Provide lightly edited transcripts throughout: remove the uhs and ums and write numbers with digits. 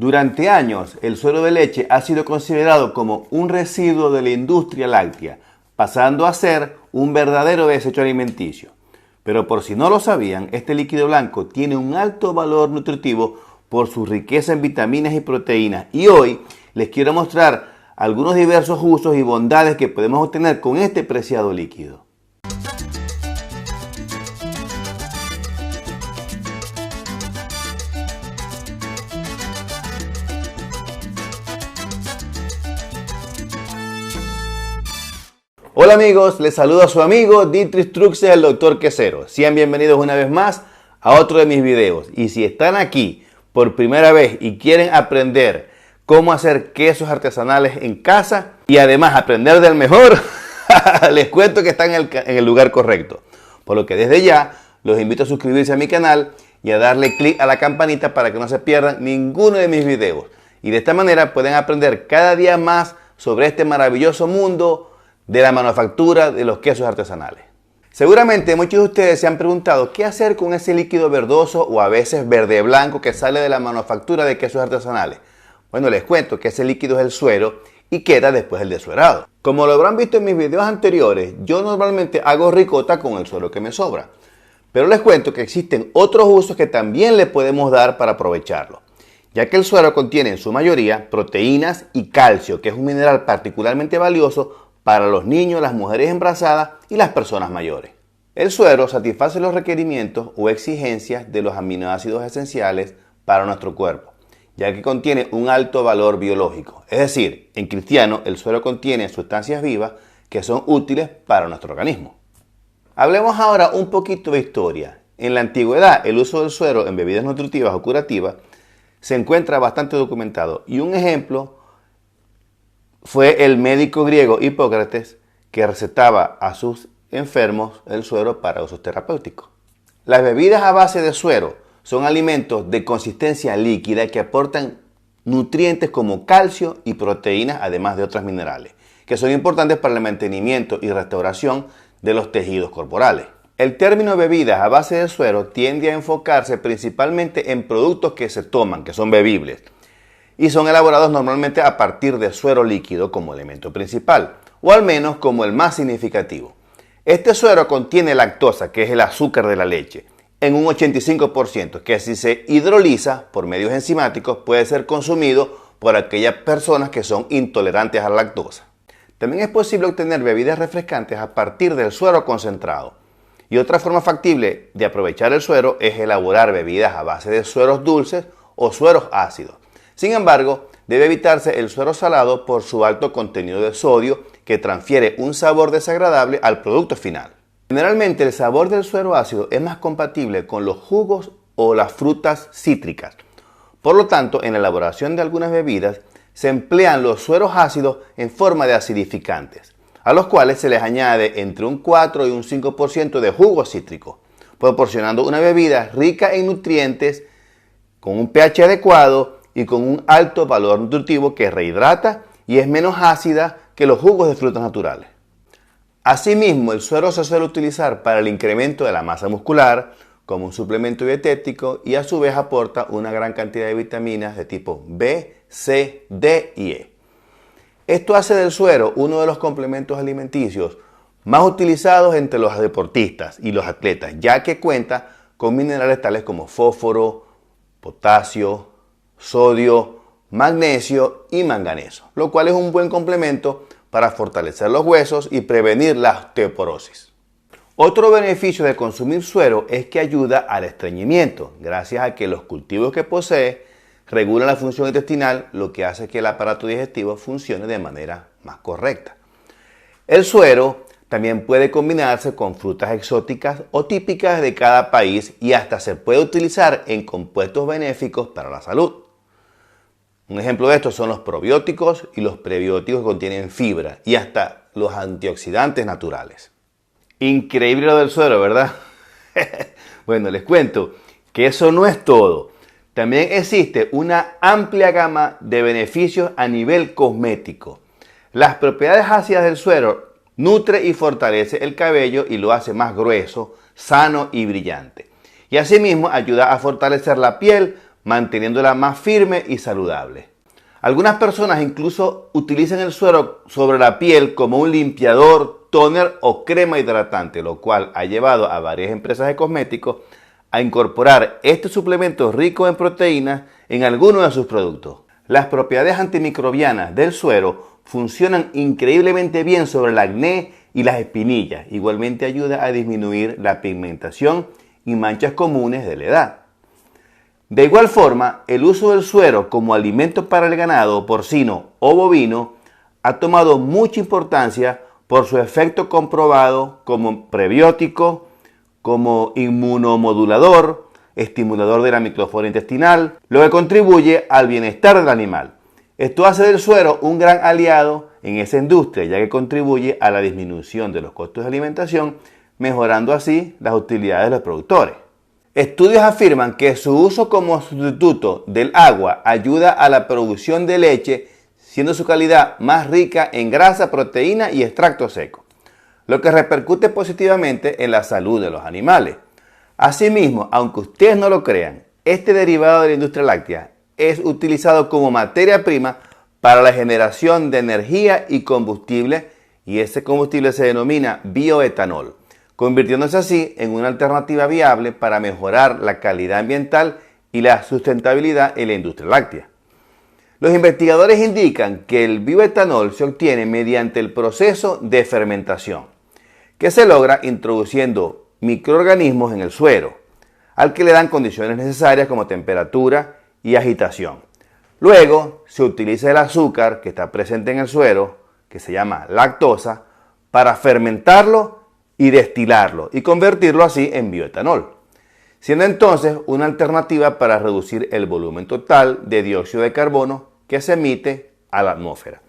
Durante años, el suero de leche ha sido considerado como un residuo de la industria láctea, pasando a ser un verdadero desecho alimenticio. Pero por si no lo sabían, este líquido blanco tiene un alto valor nutritivo por su riqueza en vitaminas y proteínas. Y hoy les quiero mostrar algunos diversos usos y bondades que podemos obtener con este preciado líquido. Hola amigos, les saluda su amigo Dietrich Truxe, el Dr. Quesero. Sean bienvenidos una vez más a otro de mis videos. Y si están aquí por primera vez y quieren aprender cómo hacer quesos artesanales en casa y además aprender del mejor, les cuento que están en el lugar correcto. Por lo que desde ya los invito a suscribirse a mi canal y a darle clic a la campanita para que no se pierdan ninguno de mis videos. Y de esta manera pueden aprender cada día más sobre este maravilloso mundo de la manufactura de los quesos artesanales. Seguramente muchos de ustedes se han preguntado qué hacer con ese líquido verdoso o a veces verde blanco que sale de la manufactura de quesos artesanales. Bueno, les cuento que ese líquido es el suero y queda después el desuerado. Como lo habrán visto en mis videos anteriores, yo normalmente hago ricota con el suero que me sobra. Pero les cuento que existen otros usos que también le podemos dar para aprovecharlo, ya que el suero contiene en su mayoría proteínas y calcio, que es un mineral particularmente valioso para los niños, las mujeres embarazadas y las personas mayores. El suero satisface los requerimientos o exigencias de los aminoácidos esenciales para nuestro cuerpo, ya que contiene un alto valor biológico. Es decir, en cristiano el suero contiene sustancias vivas que son útiles para nuestro organismo. Hablemos ahora un poquito de historia. En la antigüedad el uso del suero en bebidas nutritivas o curativas se encuentra bastante documentado, y un ejemplo fue el médico griego Hipócrates, que recetaba a sus enfermos el suero para usos terapéuticos. Las bebidas a base de suero son alimentos de consistencia líquida que aportan nutrientes como calcio y proteínas, además de otros minerales, que son importantes para el mantenimiento y restauración de los tejidos corporales. El término bebidas a base de suero tiende a enfocarse principalmente en productos que se toman, que son bebibles, y son elaborados normalmente a partir de suero líquido como elemento principal, o al menos como el más significativo. Este suero contiene lactosa, que es el azúcar de la leche, en un 85%, que si se hidroliza por medios enzimáticos puede ser consumido por aquellas personas que son intolerantes a la lactosa. También es posible obtener bebidas refrescantes a partir del suero concentrado. Y otra forma factible de aprovechar el suero es elaborar bebidas a base de sueros dulces o sueros ácidos. Sin embargo, debe evitarse el suero salado por su alto contenido de sodio, que transfiere un sabor desagradable al producto final. Generalmente el sabor del suero ácido es más compatible con los jugos o las frutas cítricas. Por lo tanto, en la elaboración de algunas bebidas se emplean los sueros ácidos en forma de acidificantes, a los cuales se les añade entre un 4 y un 5% de jugo cítrico, proporcionando una bebida rica en nutrientes, con un pH adecuado y con un alto valor nutritivo que rehidrata y es menos ácida que los jugos de frutas naturales. Asimismo, el suero se suele utilizar para el incremento de la masa muscular como un suplemento dietético y a su vez aporta una gran cantidad de vitaminas de tipo B, C, D y E. Esto hace del suero uno de los complementos alimenticios más utilizados entre los deportistas y los atletas, ya que cuenta con minerales tales como fósforo, potasio, sodio, magnesio y manganeso, lo cual es un buen complemento para fortalecer los huesos y prevenir la osteoporosis. Otro beneficio de consumir suero es que ayuda al estreñimiento, gracias a que los cultivos que posee regulan la función intestinal, lo que hace que el aparato digestivo funcione de manera más correcta. El suero también puede combinarse con frutas exóticas o típicas de cada país y hasta se puede utilizar en compuestos benéficos para la salud. Un ejemplo de esto son los probióticos y los prebióticos que contienen fibra y hasta los antioxidantes naturales. Increíble lo del suero, ¿verdad? Bueno, les cuento que eso no es todo. También existe una amplia gama de beneficios a nivel cosmético. Las propiedades ácidas del suero nutre y fortalece el cabello y lo hace más grueso, sano y brillante. Y asimismo ayuda a fortalecer la piel manteniéndola más firme y saludable. Algunas personas incluso utilizan el suero sobre la piel como un limpiador, tóner o crema hidratante, lo cual ha llevado a varias empresas de cosméticos a incorporar este suplemento rico en proteínas en algunos de sus productos. Las propiedades antimicrobianas del suero funcionan increíblemente bien sobre el acné y las espinillas. Igualmente ayuda a disminuir la pigmentación y manchas comunes de la edad. De igual forma, el uso del suero como alimento para el ganado porcino o bovino ha tomado mucha importancia por su efecto comprobado como prebiótico, como inmunomodulador, estimulador de la microflora intestinal, lo que contribuye al bienestar del animal. Esto hace del suero un gran aliado en esa industria, ya que contribuye a la disminución de los costos de alimentación, mejorando así las utilidades de los productores. Estudios afirman que su uso como sustituto del agua ayuda a la producción de leche, siendo su calidad más rica en grasa, proteína y extracto seco, lo que repercute positivamente en la salud de los animales. Asimismo, aunque ustedes no lo crean, este derivado de la industria láctea es utilizado como materia prima para la generación de energía y combustible, y ese combustible se denomina bioetanol, convirtiéndose así en una alternativa viable para mejorar la calidad ambiental y la sustentabilidad en la industria láctea. Los investigadores indican que el bioetanol se obtiene mediante el proceso de fermentación, que se logra introduciendo microorganismos en el suero, al que le dan condiciones necesarias como temperatura y agitación. Luego se utiliza el azúcar que está presente en el suero, que se llama lactosa, para fermentarlo y destilarlo y convertirlo así en bioetanol, siendo entonces una alternativa para reducir el volumen total de dióxido de carbono que se emite a la atmósfera,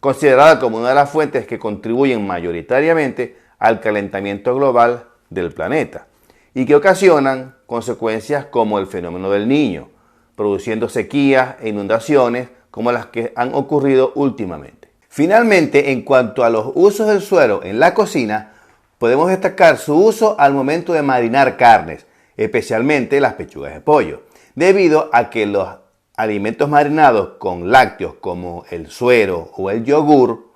considerada como una de las fuentes que contribuyen mayoritariamente al calentamiento global del planeta y que ocasionan consecuencias como el fenómeno del Niño, produciendo sequías e inundaciones como las que han ocurrido últimamente. Finalmente, en cuanto a los usos del suero en la cocina, podemos destacar su uso al momento de marinar carnes, especialmente las pechugas de pollo, debido a que los alimentos marinados con lácteos como el suero o el yogur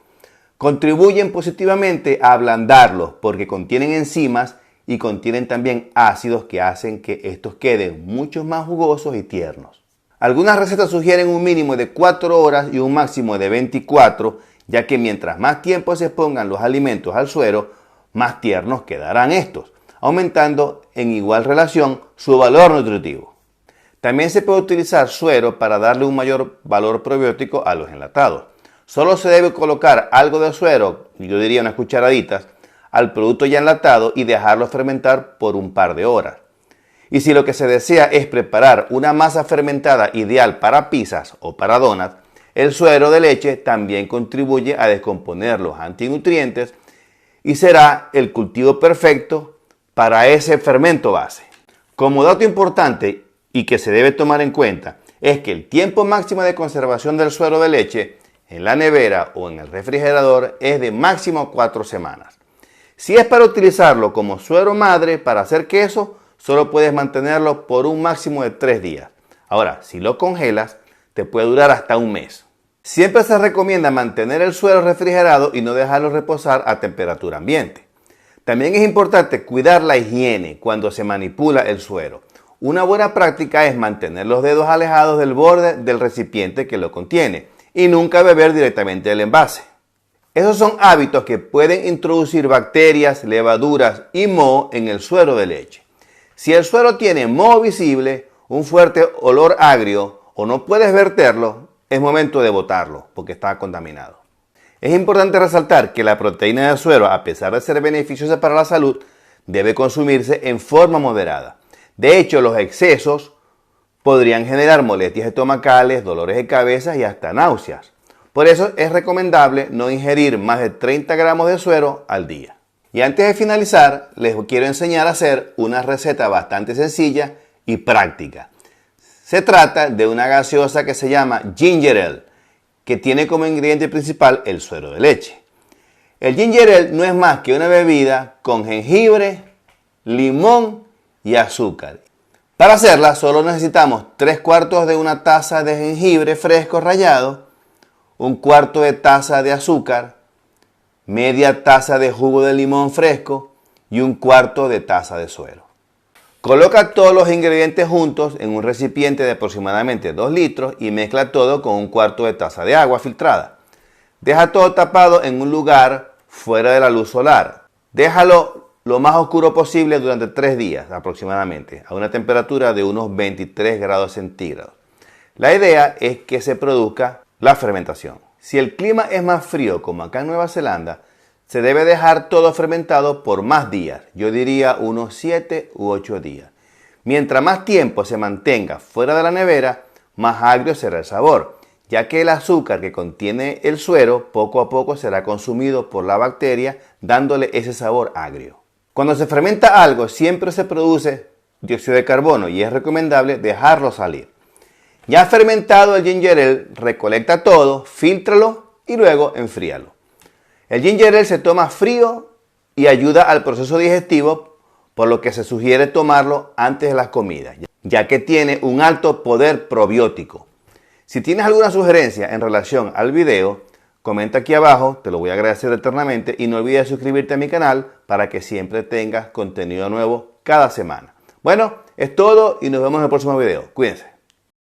contribuyen positivamente a ablandarlos porque contienen enzimas y contienen también ácidos que hacen que estos queden mucho más jugosos y tiernos. Algunas recetas sugieren un mínimo de 4 horas y un máximo de 24, ya que mientras más tiempo se expongan los alimentos al suero, más tiernos quedarán estos, aumentando en igual relación su valor nutritivo. También se puede utilizar suero para darle un mayor valor probiótico a los enlatados. Solo se debe colocar algo de suero, yo diría unas cucharaditas, al producto ya enlatado y dejarlo fermentar por un par de horas. Y si lo que se desea es preparar una masa fermentada ideal para pizzas o para donuts, el suero de leche también contribuye a descomponer los antinutrientes y será el cultivo perfecto para ese fermento base. Como dato importante y que se debe tomar en cuenta es que el tiempo máximo de conservación del suero de leche en la nevera o en el refrigerador es de máximo 4 semanas. Si es para utilizarlo como suero madre para hacer queso, solo puedes mantenerlo por un máximo de 3 días. Ahora, si lo congelas, te puede durar hasta un mes. Siempre se recomienda mantener el suero refrigerado y no dejarlo reposar a temperatura ambiente. También es importante cuidar la higiene cuando se manipula el suero. Una buena práctica es mantener los dedos alejados del borde del recipiente que lo contiene y nunca beber directamente del envase. Esos son hábitos que pueden introducir bacterias, levaduras y moho en el suero de leche. Si el suero tiene moho visible, un fuerte olor agrio o no puedes verterlo, es momento de botarlo porque está contaminado. Es importante resaltar que la proteína del suero, a pesar de ser beneficiosa para la salud, debe consumirse en forma moderada. De hecho, los excesos podrían generar molestias estomacales, dolores de cabeza y hasta náuseas. Por eso es recomendable no ingerir más de 30 gramos de suero al día. Y antes de finalizar, les quiero enseñar a hacer una receta bastante sencilla y práctica. Se trata de una gaseosa que se llama Ginger Ale, que tiene como ingrediente principal el suero de leche. El Ginger Ale no es más que una bebida con jengibre, limón y azúcar. Para hacerla solo necesitamos 3/4 de una taza de jengibre fresco rallado, 1/4 de taza de azúcar, media taza de jugo de limón fresco y 1/4 de taza de suero. Coloca todos los ingredientes juntos en un recipiente de aproximadamente 2 litros y mezcla todo con 1/4 de taza de agua filtrada. Deja todo tapado en un lugar fuera de la luz solar. Déjalo lo más oscuro posible durante 3 días aproximadamente, a una temperatura de unos 23 grados centígrados. La idea es que se produzca la fermentación. Si el clima es más frío, como acá en Nueva Zelanda, se debe dejar todo fermentado por más días, yo diría unos 7 u 8 días. Mientras más tiempo se mantenga fuera de la nevera, más agrio será el sabor, ya que el azúcar que contiene el suero poco a poco será consumido por la bacteria, dándole ese sabor agrio. Cuando se fermenta algo, siempre se produce dióxido de carbono y es recomendable dejarlo salir. Ya fermentado el ginger ale, recolecta todo, fíltralo y luego enfríalo. El ginger ale se toma frío y ayuda al proceso digestivo, por lo que se sugiere tomarlo antes de las comidas, ya que tiene un alto poder probiótico. Si tienes alguna sugerencia en relación al video, comenta aquí abajo, te lo voy a agradecer eternamente y no olvides suscribirte a mi canal para que siempre tengas contenido nuevo cada semana. Bueno, es todo y nos vemos en el próximo video. Cuídense.